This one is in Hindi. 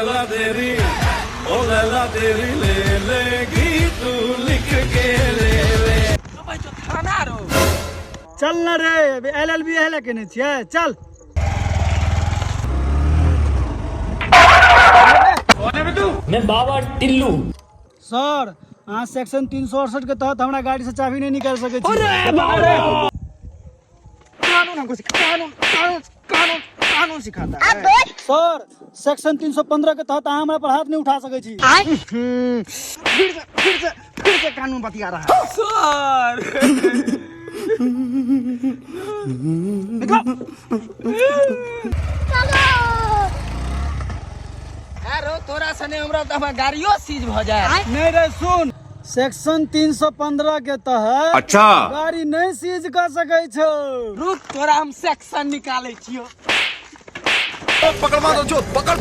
लैला तेरी ले लेगी तू लिख के ले ले। थाना रो चल ना रे LLB है लेकिन छिए चल। मैं बाबा टिल्लू। सर अहाँ सेक्शन 368 के तहत हमरा गाड़ी से चाबी नहीं निकाल सके छी। कानून हमको कानून सिखाता है। सर सेक्शन 315 के तहत अहाँ हमरा पर हाथ नहीं उठा सके छी। फिर से कानून बतिया रहा है सर। अरे तोरा सने हमरा तो हमार गाड़ियों सीज भ जाए। नहीं रे सुन सेक्शन 315 के तहत अच्छा गाड़ी नहीं सीज कर सके छो। रुक तोरा हम सेक्शन निकाले छियो। पकड़ मारो जो पकड़